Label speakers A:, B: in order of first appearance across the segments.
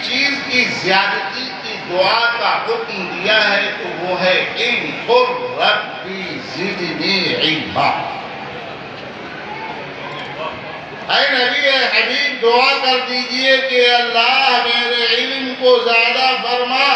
A: چیز کی زیادتی کی دعا کا حکم دیا ہے تو وہ ہے ان قل ربی زدنی علما۔ اے نبی اے حبیب دعا کر دیجئے کہ اللہ میرے علم کو زیادہ فرما۔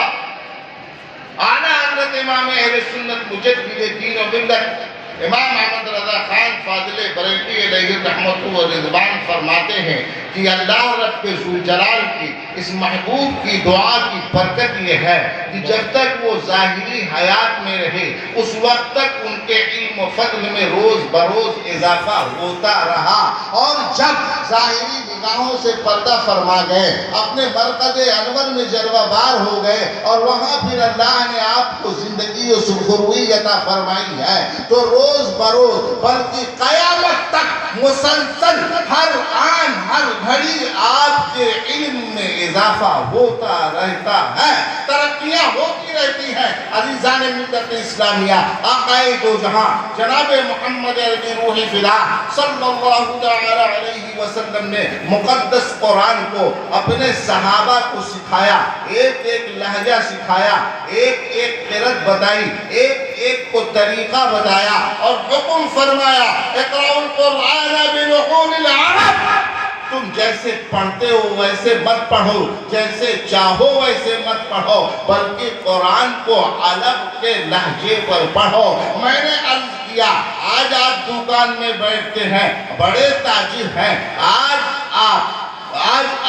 A: اعلیٰ حضرت امام اہل سنت مجدد دین و ملت امام احمد رضا خان فاضل بریلوی علیہ رحمت و رضوان فرماتے ہیں کہ اللہ رب ذوالجلال کی اس محبوب کی دعا کی برکت یہ ہے کہ جب تک وہ ظاہری حیات میں رہے اس وقت تک ان کے علم و فضل میں روز بروز اضافہ ہوتا رہا، اور جب ظاہری نگاہوں سے پردہ فرما گئے، اپنے مرکز انور میں جلوہ بار ہو گئے، اور وہاں پھر اللہ نے آپ کو زندگی و سرخروئی عطا فرمائی ہے، تو روز بروز بلکہ قیامت تک مسلسل ہر آن ہر گھڑی آپ کے علم میں اضافہ ہوتا رہتا ہے، ترقیاں ہوتی رہتی ہیں۔ عزیزان ملت اسلامیہ، آقائے دو جہاں جناب محمد عربی روح فدا صلی اللہ تعالی علیہ وسلم نے مقدس قرآن کو اپنے صحابہ کو سکھایا، ایک ایک لہجہ سکھایا، ایک ایک قرأت بتائی، ایک ایک کو طریقہ بتایا، اور حکم فرمایا اقرأوا القرآن بلحون العرب۔ تم جیسے پڑھتے ہو ویسے مت پڑھو، جیسے چاہو ویسے مت پڑھو، بلکہ قرآن کو عرب کے لہجے پر پڑھو۔ میں نے عرض کیا آج آپ دکان میں بیٹھتے ہیں، بڑے تاجر ہیں، آج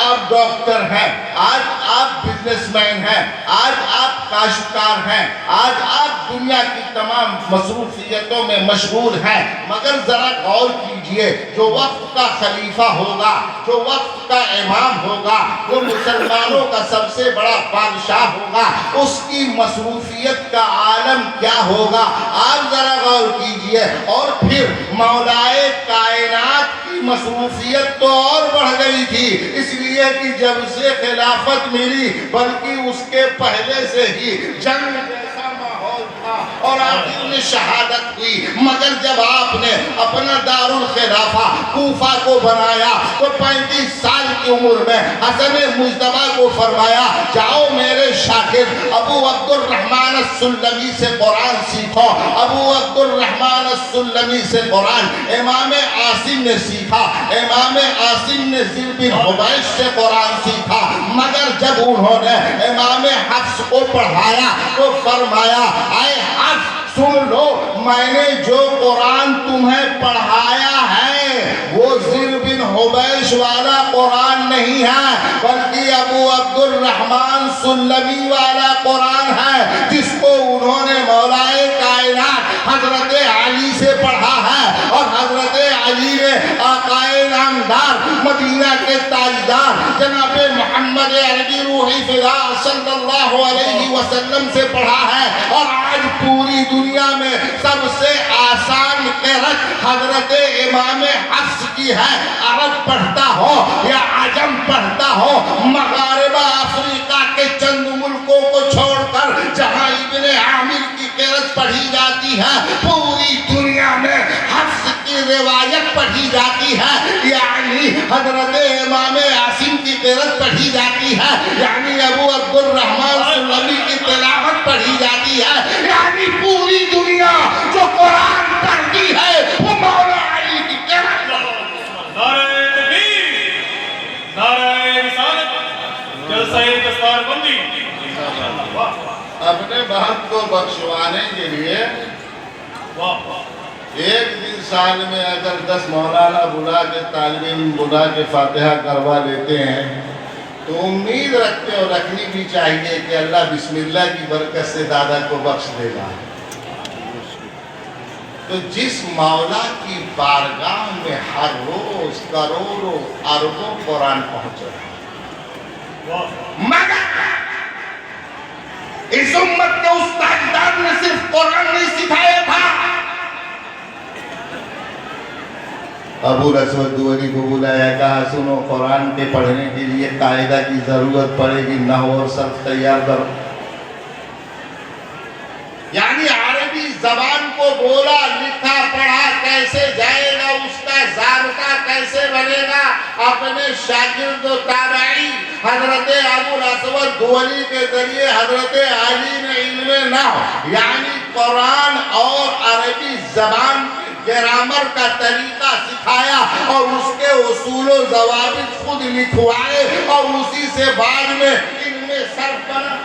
A: آپ ڈاکٹر ہیں، آج آپ بزنس مین ہیں، آج آپ کاشتکار ہیں، آج آپ دنیا کی تمام مصروفیتوں میں مشغول ہیں، مگر ذرا غور کیجئے جو وقت کا خلیفہ ہوگا، جو وقت کا امام ہوگا، جو مسلمانوں کا سب سے بڑا بادشاہ ہوگا، اس کی مصروفیت کا عالم کیا ہوگا؟ آپ ذرا غور کیجئے۔ اور پھر مولائے کائنات کی مصروفیت تو اور بڑھ گئی تھی، اس لیے کہ جب سے خلافت ملی بلکہ اس کے پہلے سے ہی جنگ جیسا ماحول تھا اور آخر میں شہادت ہوئی، مگر جب آپ نے اپنا دار الخلافہ کوفہ کو بنایا تو 35 سال کی عمر میں حسن مجتبیٰ کو فرمایا جاؤ میرے شاگرد ابو عبد الرحمن السلمی سے قرآن سیکھو۔ ابو عبد الرحمن السلمی سے قرآن امام عاصم نے سیکھا، امام عاصم نے زر بن حبیش سے قرآن سیکھا، مگر جب انہوں نے امام حفص کو پڑھایا تو فرمایا اے حفص سن لو، میں نے جو قرآن تمہیں پڑھایا ہے وہ زر بن حبیش والا قرآن نہیں ہے، بلکہ ابو عبد الرحمن سلمی والا قرآن ہے، جس کو انہوں نے مولائے کائنات حضرت علی سے پڑھا ہے، اور حضرت علی نے آقائے نامدار مدینہ کے تاجدار جناب محمد عربی روح فدا صلی اللہ علیہ وسلم سے پڑھا ہے۔ اور آج پوری دنیا میں سب سے آسان قرأت حضرت امام حفص کی ہے، عرب پڑھتا ہو یا عجم پڑھتا ہو، مغاربہ افریقہ کے چند ملکوں کو چھوڑ کر جہاں ابن عامر کی قرأت پڑھی جاتی ہے پوری دنیا میں حفص کی روایت پڑھی جاتی ہے، یعنی حضرت امام عاصم کی قرأت پڑھی جاتی ہے، یعنی ابو عبد الرحمن سلمی کی تلاوت پڑھی جاتی ہے، یعنی پوری دنیا جو قرآن پڑھتی ہے وہ مولا علی کی قرأت۔
B: نعرہ تکبیر، نعرہ رسالت، جلسہ دستار بندی۔
A: اپنے بہت کو بخشوانے کے لیے ایک دن سال میں اگر 10 مولانا بلا کے طالب علم بلا کے فاتحہ کروا لیتے ہیں تو امید رکھتے اور رکھنی بھی چاہیے کہ اللہ بسم اللہ کی برکت سے دادا کو بخش دے گا۔ تو جس مولا کی بارگاہ میں ہر روز کروڑوں اربوں قرآن پہنچ رہا ہے، مگر اس امت کے استاد نے صرف قرآن نہیں سکھایا تھا، ابو الاسود دوری کو بلایا، کہا سنو قرآن کے پڑھنے کے لیے قاعدہ کی ضرورت پڑے گی، نحو اور صرف تیار کرو، یعنی عربی زبان کو بولا لکھا پڑھا کیسے جائے گا، اس کا ضابطہ کیسے بنے گا، اپنے شاگرد و تابعی حضرت ابو الاسود دؤلی کے ذریعے حضرت علی نے علم نحو یعنی قرآن اور عربی زبان گرامر کا طریقہ سکھایا اور اس کے اصول و ضوابط خود لکھوائے اور اسی سے بعد میں ان میں صرف بنا۔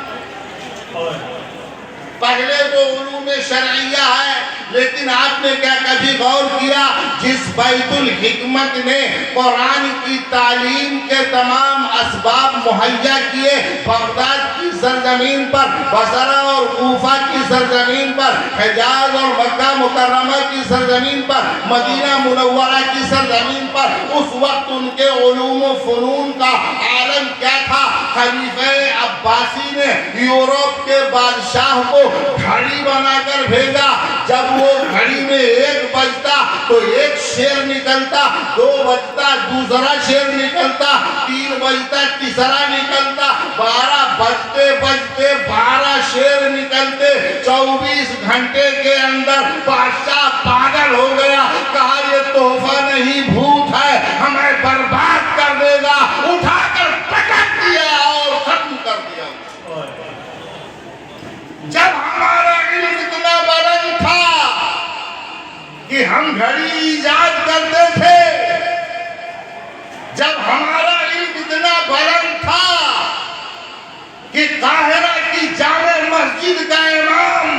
A: پہلے تو علوم شرعیہ ہے، لیکن آپ نے کیا کبھی غور کیا جس بیت الحکمت نے قرآن کی تعلیم کے تمام اسباب مہیا کیے، بغداد کی سرزمین پر، بصرہ اور کوفہ کی سرزمین پر، حجاز اور مکہ مکرمہ کی سرزمین پر، مدینہ منورہ کی سرزمین پر، اس وقت ان کے علوم و فنون کا عالم کیا تھا؟ خلیفہ عباسی نے یورپ کے بادشاہ کو گھڑی بنا کر بھیجا، جب وہ گھڑی میں 1 بجتا تو 1 شیر نکلتا، 2 بجتا دوسرا شیر نکلتا، 3 بجتا تیسرا نکلتا، 12 بجتے بجتے 12 شیر نکلتے، 24 گھنٹے کے اندر بادشاہ پاگل ہو گیا، کہا یہ تحفہ نہیں بھوت ہے، ہمیں برباد کر دے گا، اٹھا کر پٹک دیا اور ختم کر دیا۔ جب ہمارا علم اتنا بلند تھا کہ ہم گھڑی ایجاد کرتے تھے، جب ہمارا علم اتنا بلند تھا کہ قاہرہ کی جامع مسجد کا امام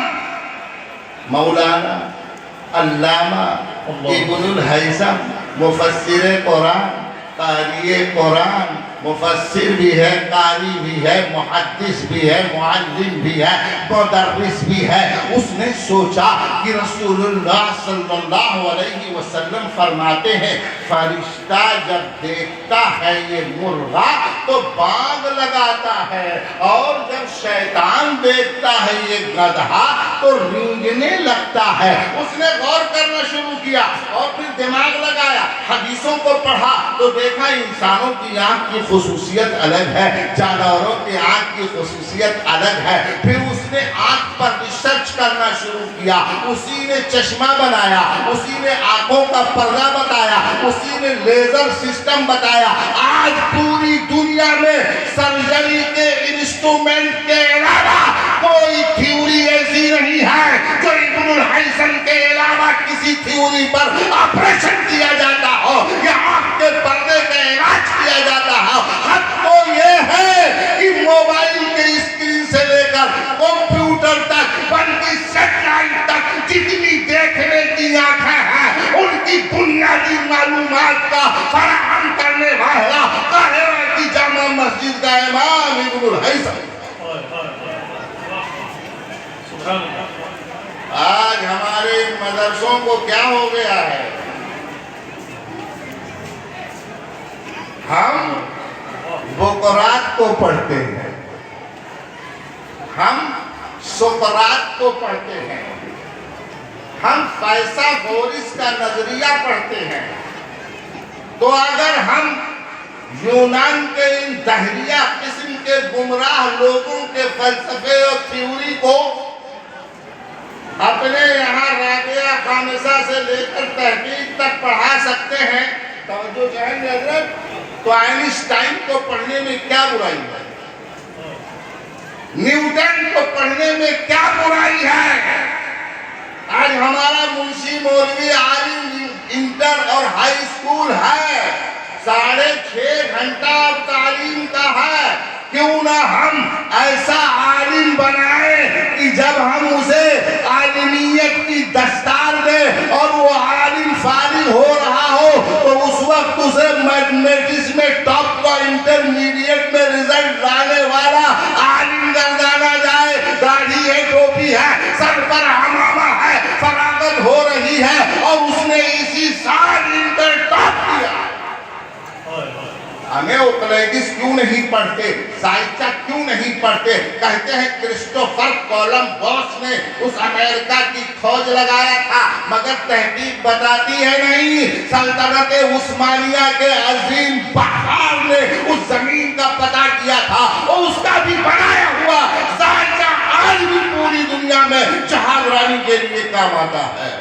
A: مولانا علامہ ابن الہیثم مفسر قرآن، قاری قرآن، مفسر بھی ہے، قاری بھی ہے، محدث بھی ہے، معلم بھی ہے، مدرس بھی ہے، اس نے سوچا کہ رسول اللہ صلی اللہ علیہ وسلم فرماتے ہیں فرشتہ جب دیکھتا ہے یہ مرغا تو بانگ لگاتا ہے، اور جب شیطان دیکھتا ہے یہ گدھا تو رینگنے لگتا ہے۔ اس نے غور کرنا شروع کیا اور پھر دماغ لگایا، حدیثوں کو پڑھا تو دیکھا انسانوں کی آنکھ کی خصوصیت الگ ہے، جانوروں کی آنکھ کی خصوصیت الگ ہے۔ پھر اس نے آنکھ پر ریسرچ کرنا شروع کیا، اسی نے چشمہ بنایا، اسی نے آنکھوں کا پردہ بتایا، اسی نے لیزر سسٹم بتایا۔ آج پوری دنیا میں سرجری کے انسٹرومنٹ کے علاوہ کوئی تھیوری ایسی نہیں ہے جو ابن الہیثم کے علاوہ کسی تھیوری پر آپریشن کیا جاتا ہو یا آنکھ کے پردے کا علاج کیا جاتا ہے۔ حد تو یہ ہے کہ موبائل کے اسکرین سے لے کر کمپیوٹر تک بلکہ سیٹلائٹ تک جتنی دیکھنے کی آنکھیں ہیں ان کی بنیادی معلومات کا فراہم کرنے والا قاہرہ کی جامع مسجد کا امام ابن الہیثم۔ آج ہمارے مدرسوں کو کیا ہو گیا ہے؟ ہم بقرات کو پڑھتے ہیں، ہم سقراط کو پڑھتے ہیں، ہم فائثاغورس کا نظریہ پڑھتے ہیں۔ تو اگر ہم یونان کے ان دہریہ قسم کے گمراہ لوگوں کے فلسفے اور تھیوری کو اپنے یہاں رابعہ خامسہ سے لے کر تحقیق تک پڑھا سکتے ہیں، توجہ چاہیں گے حضرت، تو آئنسٹائن کو پڑھنے میں کیا برائی ہے؟ نیوٹن کو پڑھنے میں کیا برائی ہے؟ آج ہمارا منشی مولوی عالم انٹر اور ہائی اسکول ہے، 6.5 گھنٹہ تعلیم کا ہے، کیوں نہ ہم ایسا عالم بنائیں کہ جب ہم اسے عالمیت کی دستار دیں اور وہ عالم فارغ ہو رہا ہو تو اس وقت اسے میتھمیٹکس میں ٹاپ کا انٹرمیڈیٹ میں رزلٹ لانے والا عالم گردانا جائے۔ داڑھی ہے، ٹوپی ہے، سر پر عمامہ ہے، فراغت ہو رہی ہے اور اس نے اسی سال انٹر ٹاپ کیا۔ ہمیں اوکلیڈس کیوں نہیں پڑھتے؟ سائچا کیوں نہیں پڑھتے؟ کہتے ہیں کرسٹوفر کولمبس نے اس امریکہ کی کھوج لگایا تھا، مگر تحقیق بتاتی ہے نہیں سلطنت عثمانیہ کے عظیم بحار نے اس زمین کا پتہ کیا تھا اور اس کا بھی بنایا ہوا سائچا آج بھی پوری دنیا میں جہاز رانی کے لیے کام آتا ہے۔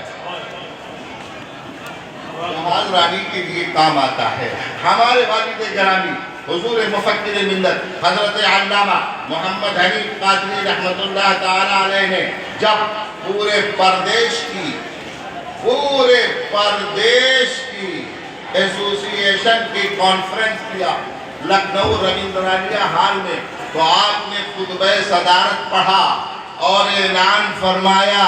A: حاضرانی کے لیے کام آتا ہے. ہمارے والد گرامی حضور مفکر ملت حضرت علامہ محمد حنیف قادری رحمۃ اللہ تعالی علیہ نے جب پورے پردیش کی ایسوسی ایشن کی کانفرنس کیا لکھنؤ رویندرانیہ ہال میں، تو آپ نے خطبہ صدارت پڑھا اور اعلان فرمایا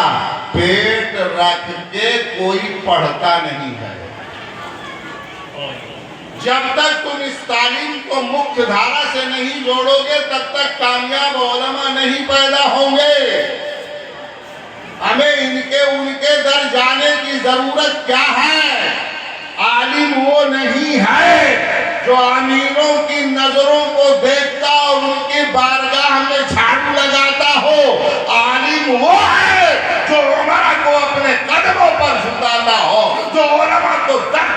A: پیٹ رکھ کے کوئی پڑھتا نہیں ہے. جب تک تم اس تعلیم کو مکھ دھارا سے نہیں جوڑو گے تب تک کامیاب علماء نہیں پیدا ہوں گے. ہمیں ان کے در جانے کی ضرورت کیا ہے؟ عالم وہ نہیں ہے جو امیروں کی نظروں کو دیکھتا اور ان کی بارگاہ میں جھاڑو لگاتا ہو. عالم وہ ہے جو عمرہ کو اپنے قدموں پر جھکاتا ہو، جو علماء کو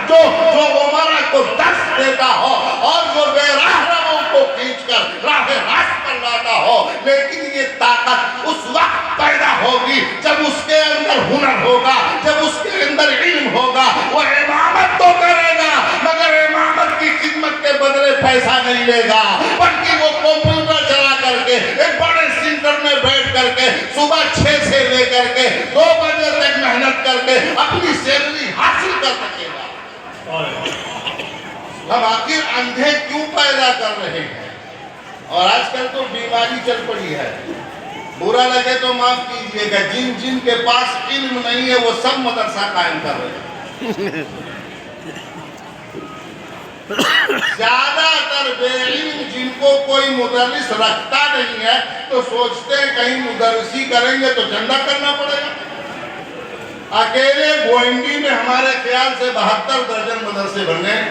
A: عمرہ کو درس دیتا ہو اور جو بے راہروں کو کھینچ کر راہ راست پر لاتا ہو. لیکن یہ طاقت اس وقت پیدا ہوگی جب اس کے اندر ہنر ہوگا، جب اس کے اندر علم ہوگا. وہ امامت تو کرے گا مگر امامت کی خدمت کے بدلے پیسہ نہیں لے گا، بلکہ وہ کمپیوٹر چلا کر کے ایک بڑے سینٹر میں بیٹھ کر کے صبح 6 سے لے کر کے 2 بجے تک محنت کر کے اپنی سیلری حاصل کر سکے گا. ہم آخر اندھے کیوں پیدا کر رہے ہیں؟ اور آج کل تو بیماری چل پڑی ہے. برا لگے تو معاف کیجئے گا، جن کے پاس علم نہیں ہے وہ سب مدرسہ قائم کر رہے ہیں. زیادہ تر بے علم جن کو کوئی مدرس رکھتا نہیں ہے تو سوچتے ہیں کہیں مدرسی کریں گے تو چندہ کرنا پڑے گا. اکیلے گوئنڈی میں ہمارے خیال سے 72 درجن مدرسے بن گئے.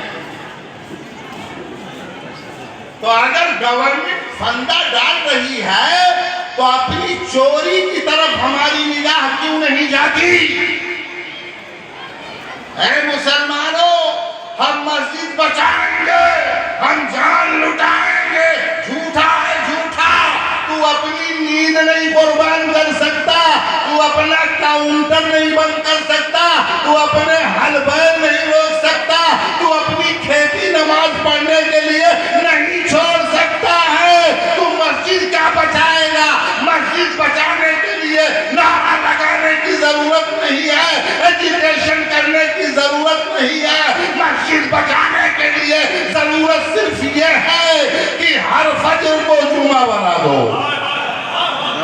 A: تو اگر گورنمنٹ فندہ ڈال رہی ہے تو اپنی چوری کی طرف ہماری نگاہ کیوں نہیں جاتی؟ اے مسلمانوں، ہم مسجد بچائیں گے، ہم جان لٹائیں گے. جھوٹا ہے جھوٹا. تو اپنی نیند نہیں قربان کر سکتا، تو اپنا کاؤنٹر نہیں بند کر سکتا، تو اپنے حل بیل نہیں روک سکتا، تو اپنی کھیتی نماز پڑھنے کے لیے نہیں چھوڑ سکتا ہے. تو مسجد کیا بچائے گا؟ مسجد بچانے کے لیے نعرہ لگانے کی ضرورت نہیں ہے، ایجوکیشن کرنے کی ضرورت نہیں ہے. مسجد بچانے کے لیے ضرورت صرف یہ ہے کہ ہر فجر کو جمعہ بنا دو،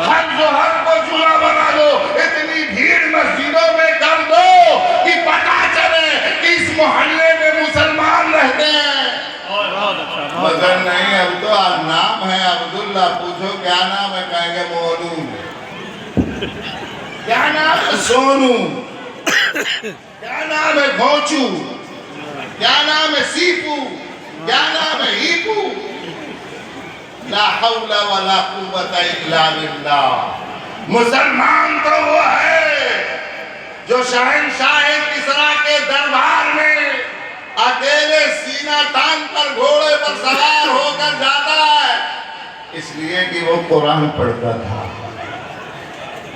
A: ہر ظہر کو جمعہ بنا دو. اتنی بھیڑ مسجدوں میں کر دو کہ پتہ چلے کہ اس محلے میں مسلمان رہتے ہیں. مگر نہیں، اب تو نام ہے عبداللہ. پوچھو کیا نام ہے، کہیں گے مونو. کیا نام ہے؟ سونو. کیا نام ہے؟ گھوچو. کیا نام ہے؟ سیپو. کیا نام ہے؟ ہیپو. لا حول ولا قوت الا باللہ. مسلمان تو وہ ہے جو شہنشاہ کسریٰ کے دربار میں اکیلے سینہ تان پر گھوڑے پر سوار ہو کر جاتا ہے، اس لیے کہ وہ قرآن پڑھتا تھا.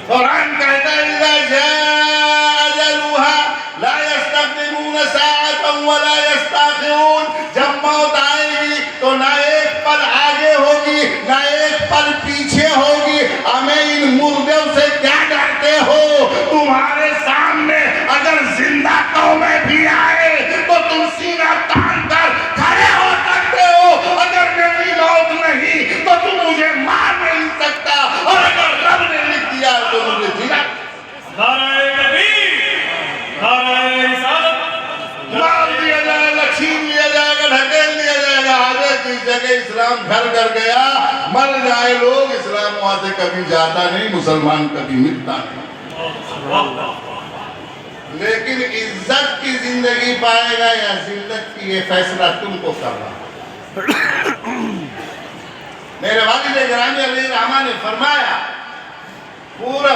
A: قرآن کہتا ہے اذا جاء اجلها لا يستقدمون ساعة ولا يستأخرون. جب موت آئے گی تو نہ ایک پل آگے ہوگی نہ ایک پل پیچھے ہوگی. ہمیں ان مردوں سے کیا ڈرتے ہو؟ تمہارے سامنے اگر زندہ قومیں بھی آئے تو تم سینہ تان کر کھڑے ہو سکتے ہو. اگر میری موت نہیں تو تم مجھے مار نہیں سکتا، اور اگر رب نے لکھ دیا تو مجھے جینا.
B: نعرہ تکبیر، نعرہ رسالت.
A: مار دیا جائے گا، چھین لیا جائے گا، ڈھکیل لیا جائے گا. آگے جس جگہ اسلام گھر کر گیا مر جائے لوگ، اسلام وہاں سے کبھی جاتا نہیں، مسلمان کبھی ملتا نہیں. لیکن عزت کی زندگی پائے گا یا ذلت کی، یہ فیصلہ تم کو کرنا. میرے والد گرامی علیہ الرحمہ نے فرمایا، پورا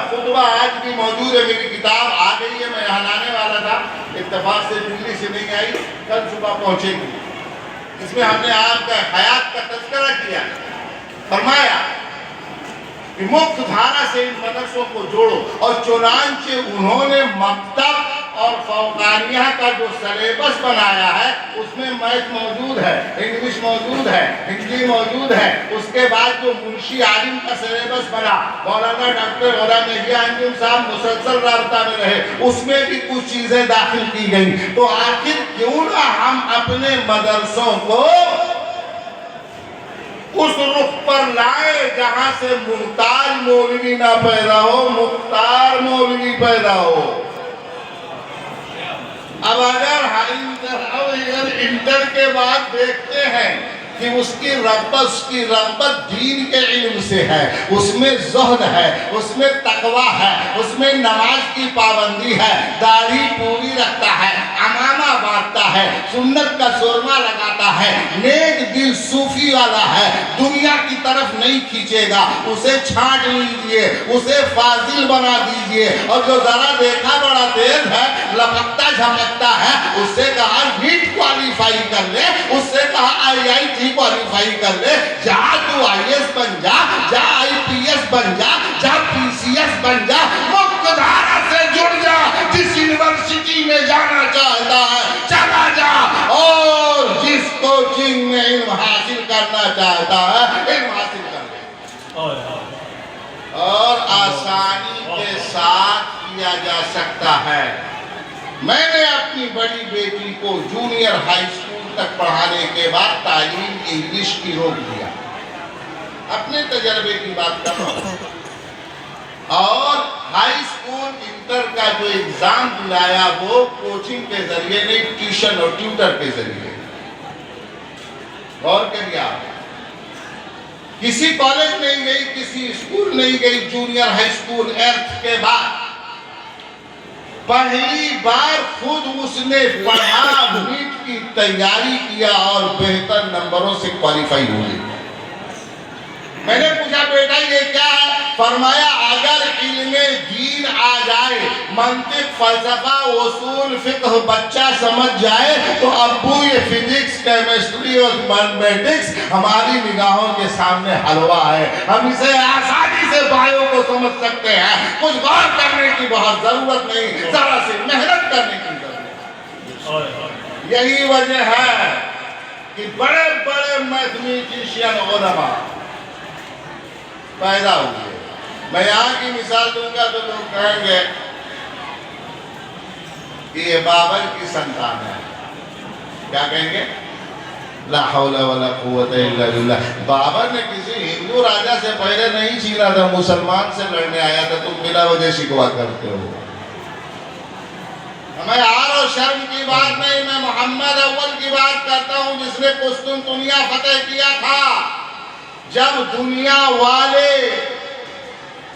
A: خطبہ آج بھی موجود ہے. میری کتاب آ گئی ہے، میں یہاں لانے والا تھا، اتفاق سے دلی سے نہیں آئی، کل صبح پہنچے گی. اس میں ہم نے آپ کا حیات کا تذکرہ کیا. فرمایا کہ کہ مکھ دھارا سے ان مدرسوں کو جوڑو. اور چنانچہ انہوں نے مکتب اور فوقانیہ کا جو سلیبس بنایا ہے اس میں میتھ موجود ہے، انگلش موجود ہے، ہندی موجود ہے۔ اس کے بعد جو منشی عالم کا سلیبس بنا، مولانا ڈاکٹر غلام مہدی انجم صاحب مسلسل رابطہ میں رہے، اس میں بھی کچھ چیزیں داخل کی گئی۔ تو آخر کیوں نہ ہم اپنے مدرسوں کو اس رخ پر لائے جہاں سے محتاج مولوی نہ پیدا ہو، مختار مولوی پیدا ہو۔ اب اگر انٹر کے بعد دیکھتے ہیں کہ اس کی رغبت دین کے علم سے ہے، اس میں زہد ہے، اس میں تقوی ہے، اس میں نماز کی پابندی ہے، داڑھی پوری رکھتا ہے، عمامہ باندھتا ہے، سنت کا سرما لگاتا ہے، نیک دل صوفی والا ہے، دنیا کی طرف نہیں کھینچے گا، اسے چھانٹ لیجئے، اسے فاضل بنا دیجئے۔ اور جو ذرا دیکھا بڑا تیز ہے، لپکتا جھپکتا ہے، اس سے کہا نیٹ کوالیفائی کر لے، اس سے کہا IIT کوالیفائی کر لے، جا تو IAS بن جا، جا IPS بن جا، جا PCS بن جا، مکھ دھارا سے جڑ جا، جس یونیورسٹی میں جانا چاہتا ہے چلا جا، اور جس کوچنگ میں علم حاصل کرنا چاہتا ہے علم حاصل کر لے۔ اور آسانی کے ساتھ کیا جا سکتا ہے۔ میں نے اپنی بڑی بیٹی کو جونیئر ہائی اسکول تک پڑھانے کے بعد تعلیم انگلش کی روک دیا، اپنے تجربے کی بات کر رہا ہوں۔ اور ہائی اسکول انٹر کا جو ایگزام دلایا وہ کوچنگ کے ذریعے نہیں، ٹیوشن اور ٹیوٹر کے ذریعے۔ غور کریے آپ، کسی کالج نہیں گئی، کسی اسکول نہیں گئی، جونیئر ہائی اسکول 8th کے بعد پہلی بار خود اس نے پڑھا، نیٹ کی تیاری کیا اور بہتر نمبروں سے کوالیفائی ہوئی۔ میں نے پوچھا بیٹا یہ کیا ہے؟ فرمایا اگر علم دین آ جائے، منطق، فلسفہ، اصول، فقہ بچہ سمجھ جائے تو ابو یہ فزکس، کیمسٹری اور میتھمیٹکس ہماری نگاہوں کے سامنے حلوہ ہے، ہم اسے آسانی سے بھائیوں کو سمجھ سکتے ہیں، کچھ غور کرنے کی بہت ضرورت نہیں، ذرا سی محنت کرنے کی ضرورت۔ یہی وجہ ہے کہ بڑے بڑے میتھمیٹیشین علماء پیدا ہوئے۔ میں یہاں کی مثال دوں گا تو لوگ کہیں گے کہ یہ بابر کی سنتان ہے، کیا کہیں گے؟ لا حول ولا قوت الا باللہ۔ بابر نے کسی ہندو راجہ سے پہلے نہیں چھینا تھا، مسلمان سے لڑنے آیا تھا، تم بلا وجہ شکوا کرتے ہو۔ ہمیں عار و شرم کی بات نہیں، میں محمد اول کی بات کرتا ہوں جس نے قسطنطنیہ فتح کیا تھا۔ جب دنیا والے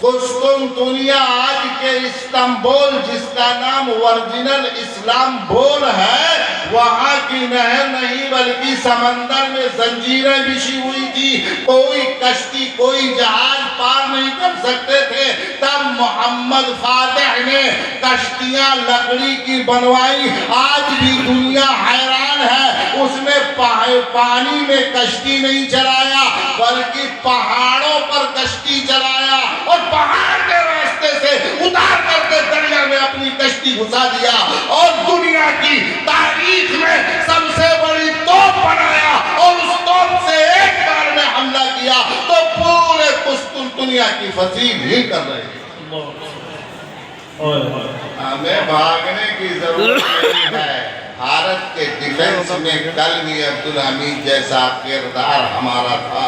A: قسطنطنیہ آج کے استنبول جس کا نام ورجنل اسلام بول ہے، وہاں کی نہر نہیں بلکہ سمندر میں زنجیریں بچھی ہوئی تھی، کوئی کشتی کوئی جہاز پار نہیں کر سکتے تھے۔ تب محمد فاتح نے کشتیاں لکڑی کی بنوائی، آج بھی دنیا حیران ہے، اس نے پانی میں کشتی نہیں چلایا بلکہ پہاڑوں پر کشتی چلایا، اور پہاڑ کے راستے سے اتار کر کے دریا میں اپنی کشتی گھسا دیا، اور دنیا کی تاریخ میں سب سے بڑی توپ بنایا، اور اس توپ سے ایک بار میں حملہ کیا تو پورے قسطنطنیہ کی فصیل ہل کر رہے ہیں۔ ہمیں بھاگنے کی ضرورت نہیں ہے۔ بھارت کے ڈیفنس میں کل بھی عبدالحمید جیسا کردار ہمارا تھا،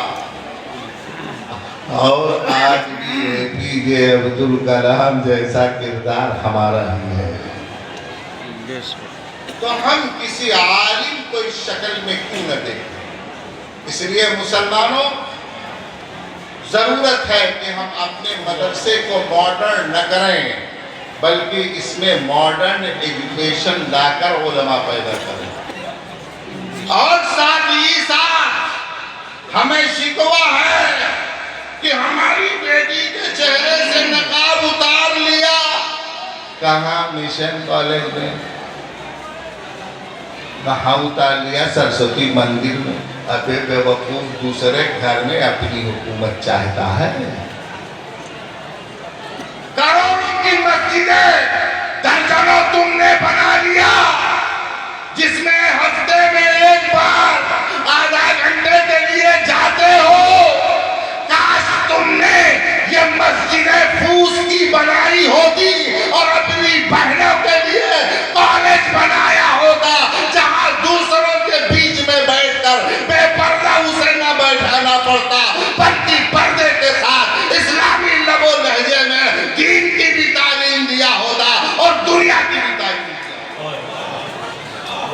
A: اور آج بھی APJ عبدالکلام جیسا کردار ہمارا ہی ہے۔ تو ہم کسی عالم کو اس شکل میں کیوں نہ دیکھیں؟ اس لیے مسلمانوں ضرورت ہے کہ ہم اپنے مدرسے کو ماڈرن نہ کریں بلکہ اس میں ماڈرن ایجوکیشن لا کر علماء پیدا کریں۔ اور ساتھ ہی ساتھ ہمیں شکوہ ہے کہ ہماری بیٹی کے چہرے سے نقاب اتار لیا۔ کہاں؟ مشن کالج میں۔ کہاں اتار لیا؟ سرسوتی مندر میں۔ ابے بے وقوف دوسرے گھر میں اپنی حکومت چاہتا ہے۔ کروڑوں کی مسجدیں